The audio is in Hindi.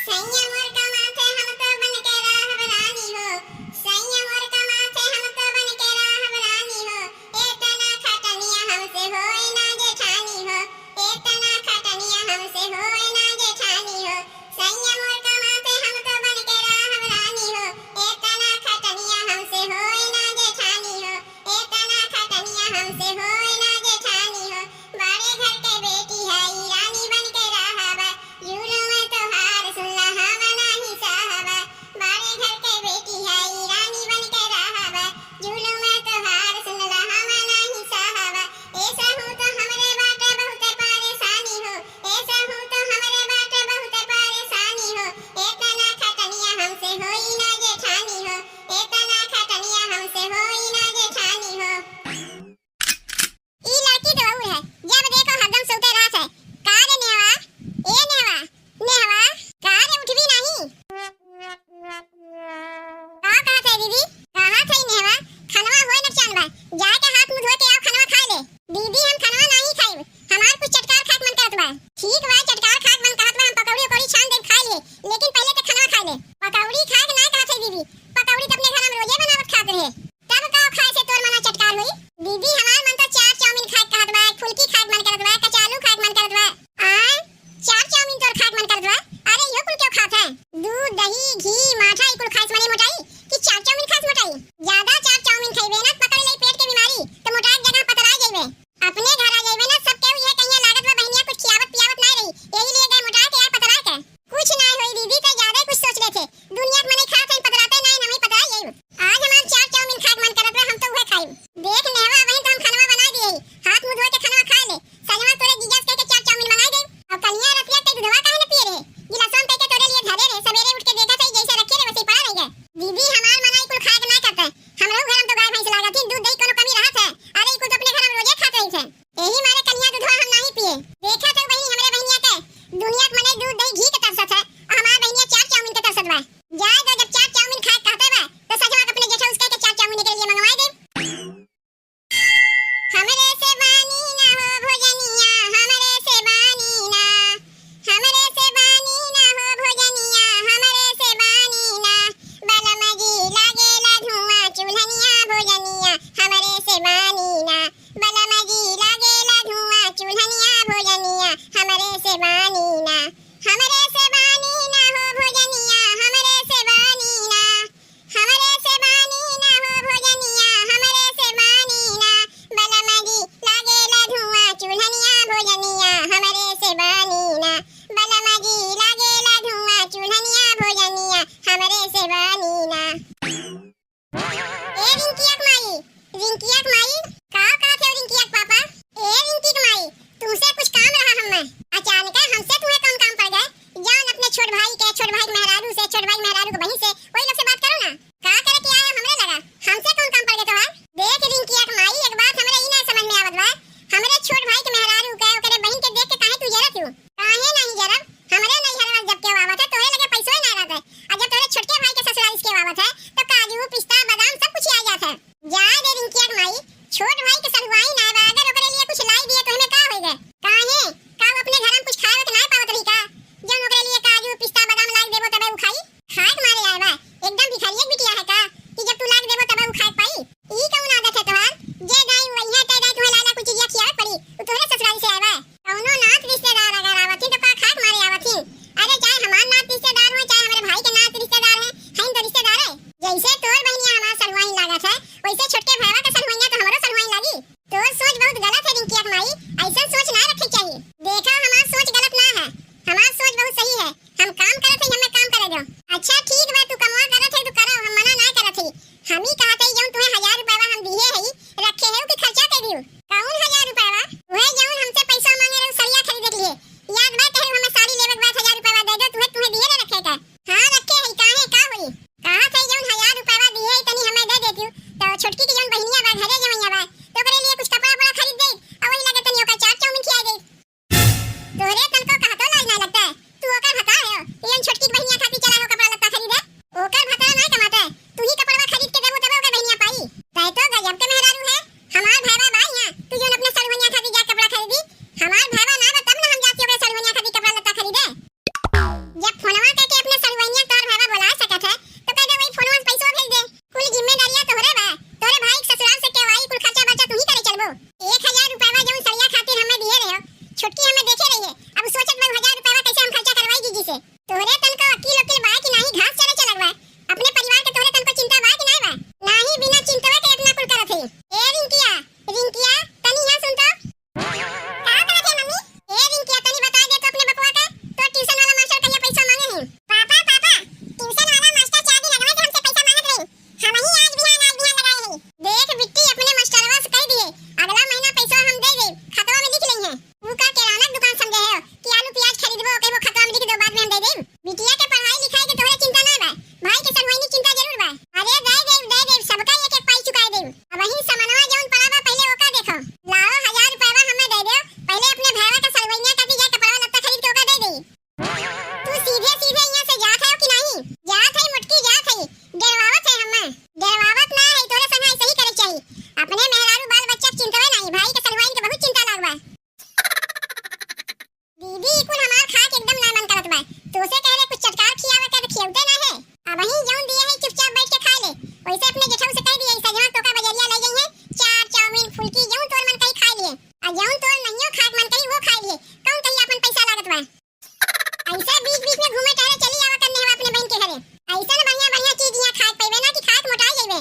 संयम और कमाते हम तो बन के राहबरानी हो। संयम और कमाते हम तो बन के राहबरानी हो। इतना खटनिया हमसे होए ना जेठानी हो। इतना खटनिया हमसे होए ना जेठानी हो। संयम और कमाते हम तो बन के राहबरानी हो। इतना खटनिया हमसे होए ना जेठानी हो। इतना खटनिया हमसे होए ना जेठानी हो। बड़े घर के बेटी है रानी बन के राहबा। यूरों में तो हार सुन ला हम नहीं साहबा। बड़े घर के बेटी है रानी बन के राहबा। यूरों में तो हार सुन ला हम नहीं साहबा। ऐसा हूँ तो हमरे बाटे बहुत परेशानी हो। ऐसा हूँ तो हमरे बाटे बहुत परेशानी हो। इतना खटनिया हमसे होई ना जेठानी हो। इतना खटनिया हमसे होई ना जेठानी हो। ई लड़की तो और है, जब देखो हरदम सोते रहत है। का रे नेवा, ए नेवा, नेवा, का रे उठबी नहीं? का कहत है दीदी? कहाँ थई नेवा? खनवा होए न चल बा। जाके हाथ मुंह धो के आओ, खनवा खा ले। दीदी हम खनवा नहीं खाइब, हमार कुछ चटकार खाक मन करत बा। ठीक बा, चटकार खाक मन कहत बा, हम पकौड़ी उकौड़ी छान देब खा लिए, लेकिन पहले तो खनवा खा ले। पकौड़ी खाक ना कहत है दीदी, पकौड़ी तो अपने घर में रोजे बनावत खात रहे। तब का खाए से तोर मना चटकार होई? दीदी हमार मन तो चार चाउमीन खाक कहत बा, फुलकी खाक मन करत बा, कचालू खाक मन करत बा। चार चाउमीन तोर खाक मन करत बा? अरे यो कुल क्यों खात है? दूध दही घी माठा ई कुल खास मने मोटाई कि चार चाउमीन खास मोटाई? ज्यादा चार चाउमीन खइबे ना पकड़ ले पेट के बीमारी, तो मोटाई जगह पतरा जाइबे। अपने घर आ जाइबे ना, सब केहू ये कहिया लागत बा बहनिया कुछ खियावत पियावत ना रही, यही लिए गए मोटा के या पतरा के। कुछ ना होई दीदी, तो ज्यादा कुछ सोच लेथे। दुनिया के मने खात है पतराते नहीं, हम ही पतरा जाइब। आज हमार चार चाउमीन खाक मन करत बा, हम तो उहे खाइब। देख नेवा वहीं तो हम खनवा बना दिए, हाथ मुंह धो के खनवा खा ले। सजवा तोरे जीजा के चार चाउमीन मंगा दे। और कन्या रतिया ते दूधवा काहे न पिए रे? गिलासों पे के तोरे लिए धरे रे, सवेरे उठ के देखा सही जैसे रखे रे वैसे पड़ा रह गए। दीदी हमार मनाई कुल खाक ना करते, हमरो घर में तो गाय भैंस लागत थी, दूध दही कोनो कमी रहत है? अरे कुल तो अपने घर में रोजे खात रही थे, यही मारे कन्या दूधवा हम नहीं पिए। देखा तो बहनी हमरे बहनिया के दुनिया के मने दूध दही घी के तरसत है, और हमार बहनिया चार चाउमीन के तरसत बा। जाए तो जब चार चाउमीन खाक कहते बा, तो सजवा अपने जेठा उसके के चार चाउमीन के लिए मंगवाई दे। हमरे से बानी ना हो भोजनिया, हमरे से बानी ना, हमरे से बानी ना हो भोजनिया, हमरे से बानी ना। बलम जी लागेला धुआं चूल्हनिया भोजनिया, हमरे से बानी ना। बलम जी लागेला धुआं चूल्हनिया भोजनिया, हमरे से बानी ना। हमरे से बानी ना हो भोजनिया, हमरे से बानी ना। हमरे से बानी ना हो भोजनिया, हमरे से बानी ना। बलम जी लागेला धुआं चूल्हनिया भोजनिया, हमरे से बानी ना। बलम जी लागेला धुआं चूल्हनिया भोजनिया, हमरे से बानी ना। ए रिंकिया के माई, रिंकिया के माई, का थे रिंकिया के पापा? ए रिंकी के माई, तुमसे कुछ काम रहा हमें। अचानक हमसे तुम्हें कौन काम पड़ गए? जान अपने छोट भाई के मेहरारू से, छोट भाई मेहरारू के बहन से, वही लोग से बात करो ना। का करे के आया हमरे लगा, हमसे कौन काम पड़ गए तोहार? देख रिंकिया के माई, एक बात हमरे ई ना समझ में आवत बा, हमरे छोट भाई के मेहरारू के ओकरे बहन के देख के काहे तू जरत हूं? काहे नहीं जरब? हमरे नहीं हरवा जब के आवत है तोरे लगे पैसो ना रहत है, और जब तोरे छोटके भाई के ससुराल के आवत है तो काजू पिस्ता बादाम सब कुछ आ जात है। जा दे रिंकिया के माई, छोट भाई के सलवाई ना बा, अगर ओकरे लिए कुछ लाई दिए तो हमें का होइगे? काहे का वो अपने घर में कुछ खाए के ना पावत रही का? जब ओकरे लिए काजू पिस्ता बादाम लाई देबो तबे उ खाई? खाए के मारे आए बा, एकदम भिखारिया बिटिया है का कि जब तू लाई देबो तबे उ खाए पाई? ई कौन आदत है तोहार? जे गाय वहिया ते गाय तुम्हें लाला कुछ चीजिया खियावे पड़ी, उ तोरे ससुराल से आए बा। कौनो नात रिश्तेदार अगर आवत ही तो का खाए के मारे आवत ही? अरे चाहे हमार नात रिश्तेदार हो, चाहे हमारे भाई के नात रिश्तेदार है, हम तो रिश्तेदार है। जैसे तोर बहनिया हमार सलवाई लागत है, वैसे छोटके भाईवा के सलवाइया तो हमरो सलवाई लागी। तोर सोच बहुत गलत है रिंकिया के माई, ऐसा सोच ना रखे चाहिए। देखा हमार सोच गलत ना है, हमार सोच बहुत सही है। हम काम करत है, हमें काम करे दो। अच्छा ठीक बा, तू कमवा करत है तो करो, हम मना ना करत है। हम ही कहत है जौन तुम्हें 1000 रुपया हम दिए है रखे है कि खर्चा कर दियो। कौन 1000 रुपया? वह जौन हमसे पैसा मांगे रहे सरिया खरीदे के लिए, याद बा? कहे हमें साड़ी लेवे के बाद 1000 रुपया दे दो, तुम्हें दिए ना रखे का? हां रखे है, काहे का होई? कहा थे जौन 1000 रुपया दिए तनी हमें दे देती तो छोटकी की जौन बहनिया बा घरे जवैया बा, तो ओकरे लिए कुछ कपड़ा बड़ा खरीद दे, और वही लगे तनी ओका चार चाउमीन खिया दे। तोरे तनको कहतो लाज ना लगता है? ऐसा बीच बीच में घूमे टहरे चली आवा करने हवा अपने बहन के घरे। ऐसा बढ़िया बढ़िया चीज यहाँ खाए पैबे ना कि खात मोटा जाइबे।